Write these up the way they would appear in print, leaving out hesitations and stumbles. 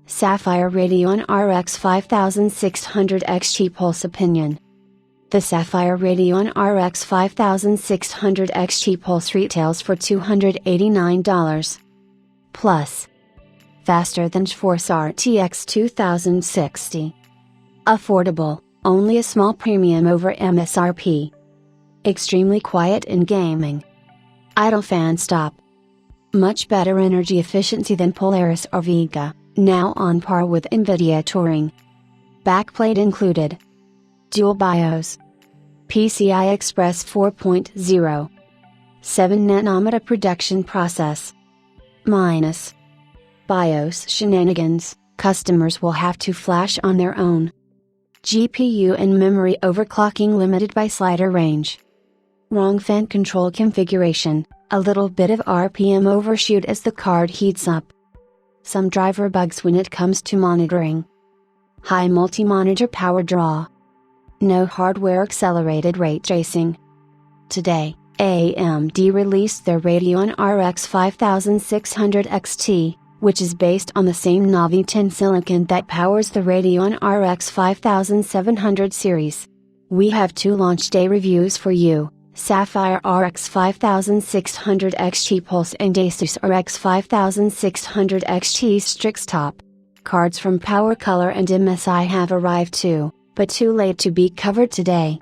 Sapphire Radeon RX 5600 XT Pulse Opinion. The Sapphire Radeon RX 5600 XT Pulse retails for $289. Plus. Faster than GeForce RTX 2060. Affordable, only a small premium over MSRP. Extremely quiet in gaming. Idle fan stop. Much better energy efficiency than Polaris or Vega, now on par with NVIDIA Touring. Backplate included. Dual BIOS. PCI Express 4.0. 7 nanometer production process. Minus. BIOS shenanigans, customers will have to flash on their own. GPU and memory overclocking limited by slider range. Wrong fan control configuration, a little bit of RPM overshoot as the card heats up. Some driver bugs when it comes to monitoring. High multi-monitor power draw. No hardware accelerated ray tracing. Today, AMD released their Radeon RX 5600 XT, which is based on the same Navi 10 silicon that powers the Radeon RX 5700 series. We have two launch day reviews for you: Sapphire RX 5600 XT Pulse and Asus RX 5600 XT Strix Top. Cards from Power Color and MSI have arrived too, but too late to be covered today.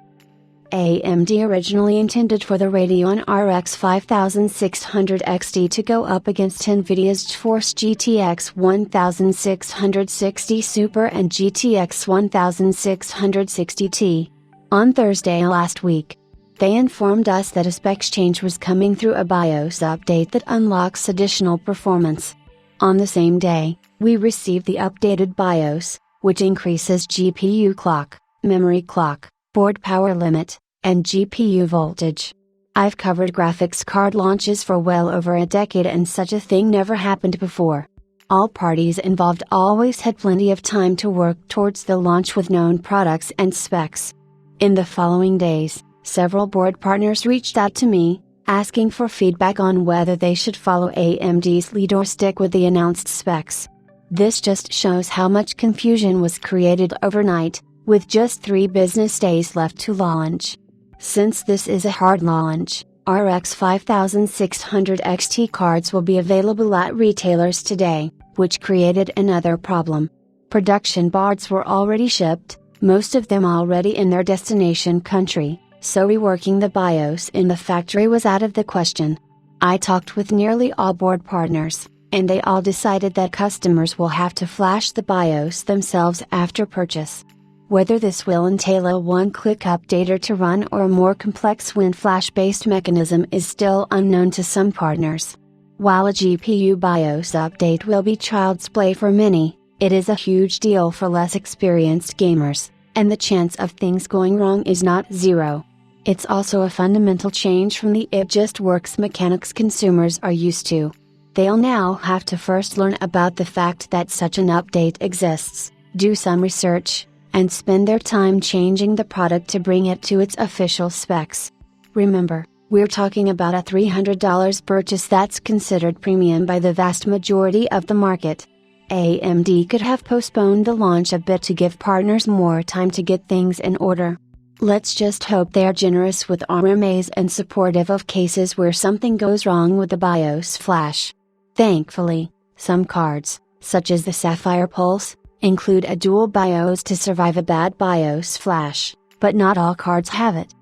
AMD originally intended for the Radeon RX 5600 XT to go up against NVIDIA's GeForce GTX 1660 Super and GTX 1660 Ti. On Thursday last week, they informed us that a specs change was coming through a BIOS update that unlocks additional performance. On the same day, we received the updated BIOS, which increases GPU clock, memory clock, board power limit, and GPU voltage. I've covered graphics card launches for well over a decade and such a thing never happened before. All parties involved always had plenty of time to work towards the launch with known products and specs. In the following days, several board partners reached out to me, asking for feedback on whether they should follow AMD's lead or stick with the announced specs. This just shows how much confusion was created overnight, with just 3 business days left to launch. Since this is a hard launch, RX 5600 XT cards will be available at retailers today, which created another problem. Production boards were already shipped, most of them already in their destination country, so reworking the BIOS in the factory was out of the question. I talked with nearly all board partners, and they all decided that customers will have to flash the BIOS themselves after purchase. Whether this will entail a one-click updater to run or a more complex WIN flash-based mechanism is still unknown to some partners. While a GPU BIOS update will be child's play for many, it is a huge deal for less experienced gamers, and the chance of things going wrong is not zero. It's also a fundamental change from the "it just works" mechanics consumers are used to. They'll now have to first learn about the fact that such an update exists, do some research, and spend their time changing the product to bring it to its official specs. Remember, we're talking about a $300 purchase that's considered premium by the vast majority of the market. AMD could have postponed the launch a bit to give partners more time to get things in order. Let's just hope they're generous with RMAs and supportive of cases where something goes wrong with the BIOS flash. Thankfully, some cards, such as the Sapphire Pulse, include a dual BIOS to survive a bad BIOS flash, but not all cards have it.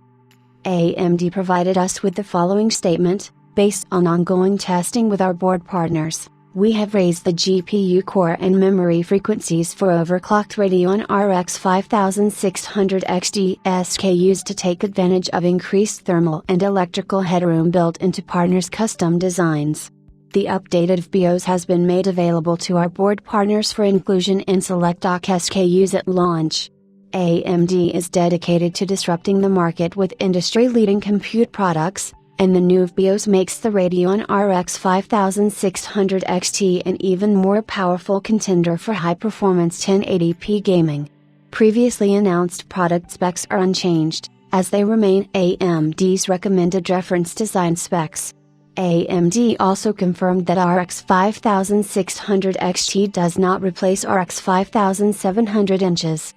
AMD provided us with the following statement: based on ongoing testing with our board partners, we have raised the GPU core and memory frequencies for overclocked Radeon RX 5600 XT SKUs to take advantage of increased thermal and electrical headroom built into partners' custom designs. The updated BIOS has been made available to our board partners for inclusion in select dock SKUs at launch. AMD is dedicated to disrupting the market with industry-leading compute products, and the new BIOS makes the Radeon RX 5600 XT an even more powerful contender for high-performance 1080p gaming. Previously announced product specs are unchanged, as they remain AMD's recommended reference design specs. AMD also confirmed that RX 5600 XT does not replace RX 5700 inches.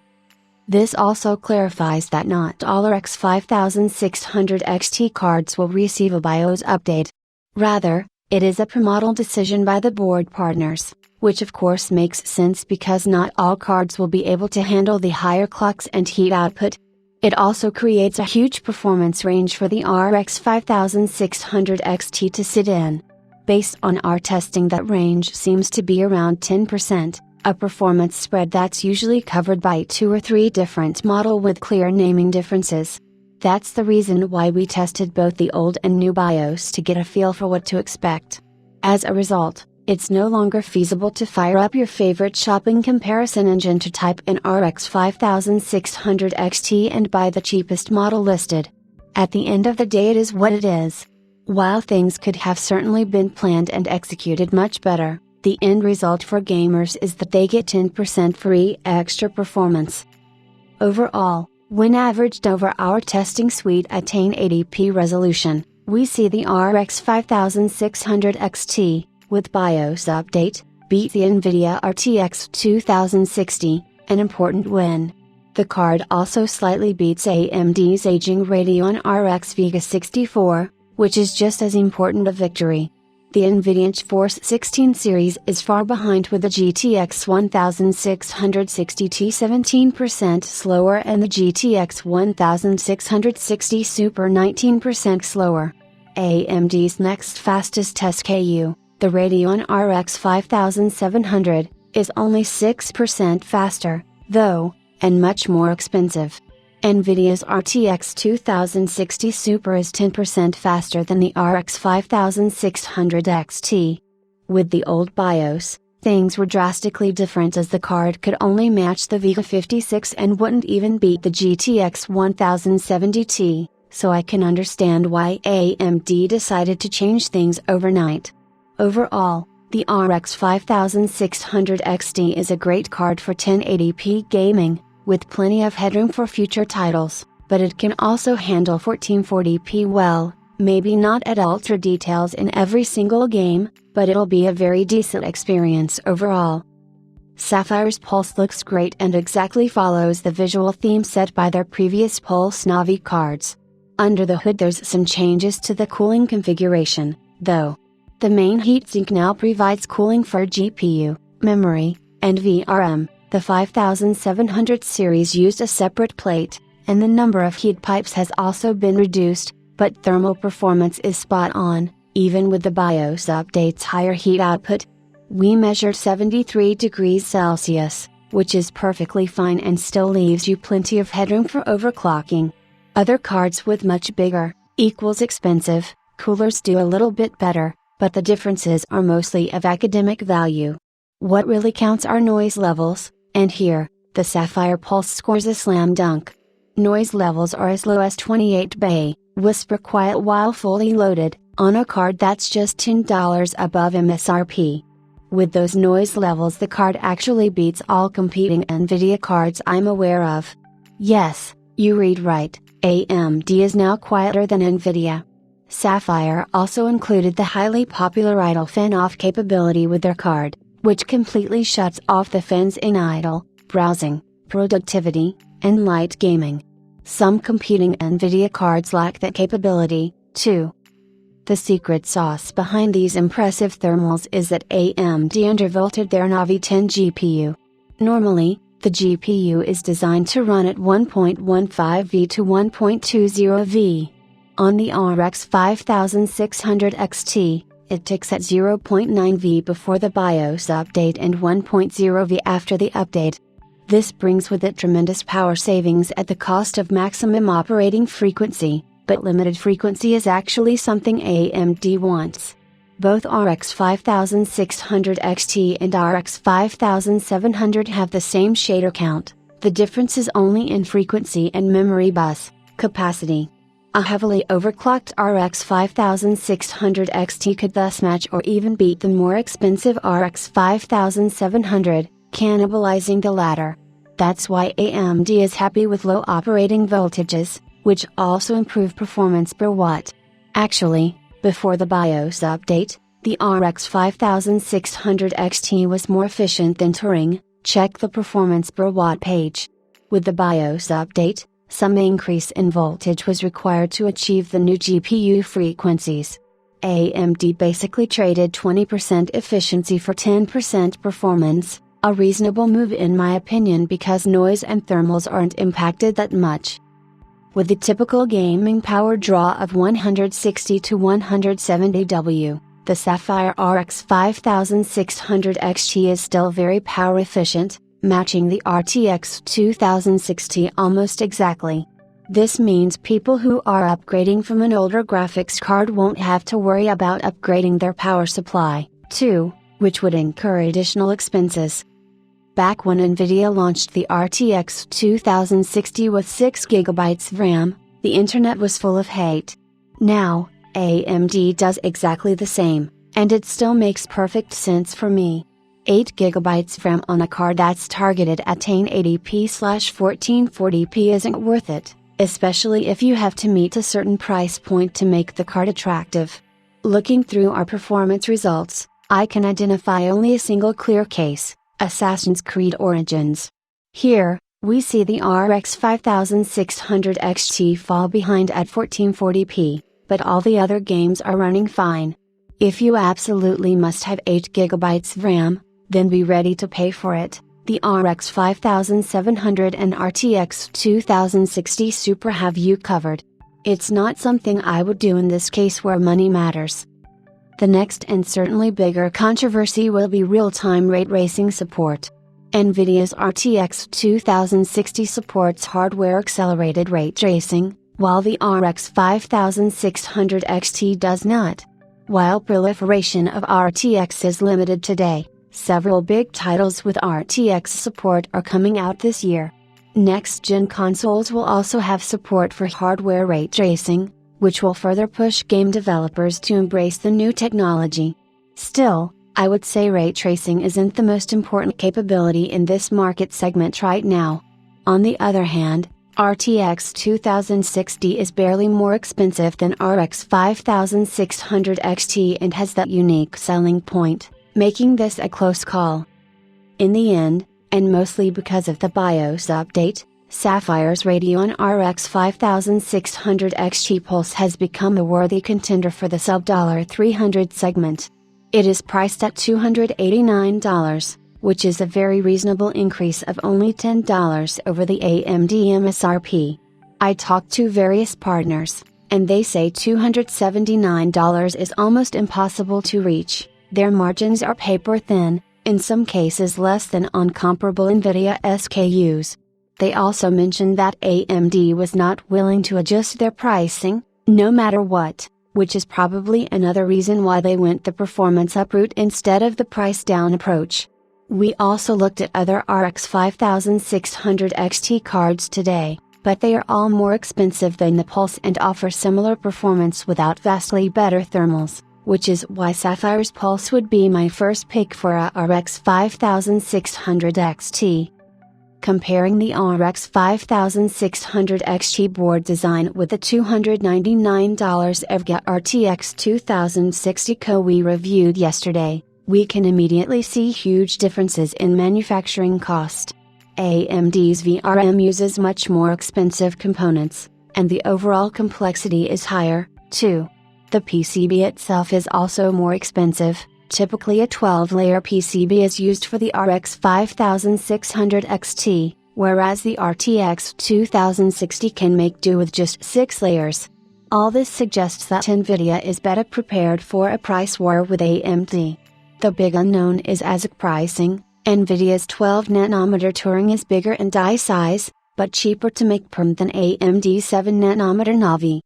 This also clarifies that not all RX 5600 XT cards will receive a BIOS update. Rather, it is a per-model decision by the board partners, which of course makes sense because not all cards will be able to handle the higher clocks and heat output. It also creates a huge performance range for the RX 5600 XT to sit in. Based on our testing, that range seems to be around 10%. A performance spread that's usually covered by 2 or 3 different models with clear naming differences. That's the reason why we tested both the old and new BIOS to get a feel for what to expect. As a result, it's no longer feasible to fire up your favorite shopping comparison engine to type in RX 5600 XT and buy the cheapest model listed. At the end of the day, it is what it is. While things could have certainly been planned and executed much better, the end result for gamers is that they get 10% free extra performance. Overall, when averaged over our testing suite at 1080p resolution, we see the RX 5600 XT, with BIOS update, beat the NVIDIA RTX 2060, an important win. The card also slightly beats AMD's aging Radeon RX Vega 64, which is just as important a victory. The NVIDIA GeForce 16 series is far behind, with the GTX 1660 17% slower and the GTX 1660 Super 19% slower. AMD's next fastest SKU, the Radeon RX 5700, is only 6% faster, though, and much more expensive. NVIDIA's RTX 2060 Super is 10% faster than the RX 5600 XT. With the old BIOS, things were drastically different, as the card could only match the Vega 56 and wouldn't even beat the GTX 1070 Ti, so I can understand why AMD decided to change things overnight. Overall, the RX 5600 XT is a great card for 1080p gaming, with plenty of headroom for future titles, but it can also handle 1440p well, maybe not at ultra details in every single game, but it'll be a very decent experience overall. Sapphire's Pulse looks great and exactly follows the visual theme set by their previous Pulse Navi cards. Under the hood there's some changes to the cooling configuration, though. The main heatsink now provides cooling for GPU, memory, and VRM. The 5700 series used a separate plate, and the number of heat pipes has also been reduced, but thermal performance is spot on, even with the BIOS update's higher heat output. We measured 73 degrees Celsius, which is perfectly fine and still leaves you plenty of headroom for overclocking. Other cards with much bigger, equals expensive, coolers do a little bit better, but the differences are mostly of academic value. What really counts are noise levels. And here, the Sapphire Pulse scores a slam dunk. Noise levels are as low as 28 dB, whisper quiet while fully loaded, on a card that's just $10 above MSRP. With those noise levels, the card actually beats all competing NVIDIA cards I'm aware of. Yes, you read right, AMD is now quieter than NVIDIA. Sapphire also included the highly popular idle fan off capability with their card, which completely shuts off the fans in idle, browsing, productivity, and light gaming. Some competing NVIDIA cards lack that capability, too. The secret sauce behind these impressive thermals is that AMD undervolted their Navi 10 GPU. Normally, the GPU is designed to run at 1.15V to 1.20V. On the RX 5600 XT, it ticks at 0.9V before the BIOS update and 1.0V after the update. This brings with it tremendous power savings at the cost of maximum operating frequency, but limited frequency is actually something AMD wants. Both RX 5600 XT and RX 5700 have the same shader count, the difference is only in frequency and memory bus capacity. A heavily overclocked RX 5600 XT could thus match or even beat the more expensive RX 5700, cannibalizing the latter. That's why AMD is happy with low operating voltages, which also improve performance per watt. Actually, Before the BIOS update, the RX 5600 XT was more efficient than Touring. Check the performance per watt page. With the BIOS update, some increase in voltage was required to achieve the new GPU frequencies. AMD basically traded 20% efficiency for 10% performance, a reasonable move in my opinion because noise and thermals aren't impacted that much. With the typical gaming power draw of 160 to 170 W, the Sapphire RX 5600 XT is still very power efficient, matching the RTX 2060 almost exactly. This means people who are upgrading from an older graphics card won't have to worry about upgrading their power supply, too, which would incur additional expenses. Back when Nvidia launched the RTX 2060 with 6GB of RAM, the internet was full of hate. Now, AMD does exactly the same, and it still makes perfect sense for me. 8GB of RAM on a card that's targeted at 1080p/1440p isn't worth it, especially if you have to meet a certain price point to make the card attractive. Looking through our performance results, I can identify only a single clear case: Assassin's Creed Origins. Here, we see the RX 5600 XT fall behind at 1440p, but all the other games are running fine. If you absolutely must have 8GB of RAM, then be ready to pay for it. The RX 5700 and RTX 2060 Super have you covered. It's not something I would do in this case where money matters. The next and certainly bigger controversy will be real-time ray tracing support. Nvidia's RTX 2060 supports hardware-accelerated ray tracing, while the RX 5600 XT does not. While proliferation of RTX is limited today, several big titles with RTX support are coming out this year. Next-gen consoles will also have support for hardware ray tracing, which will further push game developers to embrace the new technology. Still, I would say ray tracing isn't the most important capability in this market segment right now. On the other hand, RTX 2060 is barely more expensive than RX 5600 XT and has that unique selling point, making this a close call. In the end, and mostly because of the BIOS update, Sapphire's Radeon RX 5600 XT Pulse has become a worthy contender for the sub-$300 segment. It is priced at $289, which is a very reasonable increase of only $10 over the AMD MSRP. I talked to various partners, and they say $279 is almost impossible to reach. Their margins are paper thin, in some cases less than on comparable Nvidia SKUs. They also mentioned that AMD was not willing to adjust their pricing, no matter what, which is probably another reason why they went the performance up route instead of the price down approach. We also looked at other RX 5600 XT cards today, but they are all more expensive than the Pulse and offer similar performance without vastly better thermals, which is why Sapphire's Pulse would be my first pick for a RX 5600 XT. Comparing the RX 5600 XT board design with the $299 EVGA RTX 2060 we reviewed yesterday, we can immediately see huge differences in manufacturing cost. AMD's VRM uses much more expensive components, and the overall complexity is higher, too. The PCB itself is also more expensive. Typically a 12-layer PCB is used for the RX 5600 XT, whereas the RTX 2060 can make do with just 6 layers. All this suggests that Nvidia is better prepared for a price war with AMD. The big unknown is ASIC pricing. Nvidia's 12nm Touring is bigger in die size, but cheaper to make than AMD's 7nm Navi.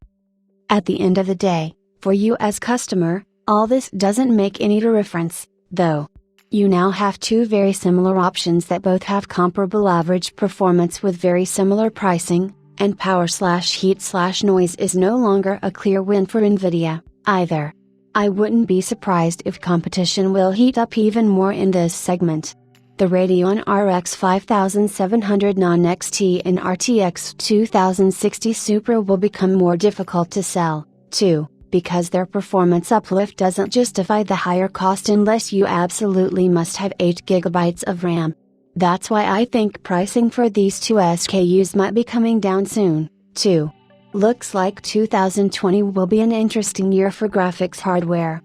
At the end of the day, for you as customer, all this doesn't make any difference, though. You now have two very similar options that both have comparable average performance with very similar pricing, and power/heat/noise is no longer a clear win for Nvidia, either. I wouldn't be surprised if competition will heat up even more in this segment. The Radeon RX 5700 Non-XT and RTX 2060 Super will become more difficult to sell, too, because their performance uplift doesn't justify the higher cost unless you absolutely must have 8 GB of RAM. That's why I think pricing for these two SKUs might be coming down soon, too. Looks like 2020 will be an interesting year for graphics hardware.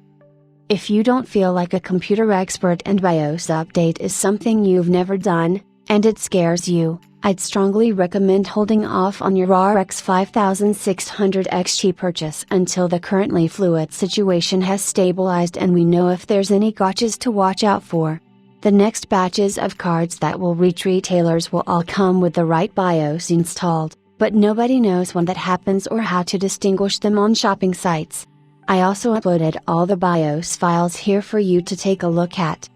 If you don't feel like a computer expert and BIOS update is something you've never done, and it scares you, I'd strongly recommend holding off on your RX 5600 XT purchase until the currently fluid situation has stabilized and we know if there's any gotchas to watch out for. The next batches of cards that will reach retailers will all come with the right BIOS installed, but nobody knows when that happens or how to distinguish them on shopping sites. I also uploaded all the BIOS files here for you to take a look at.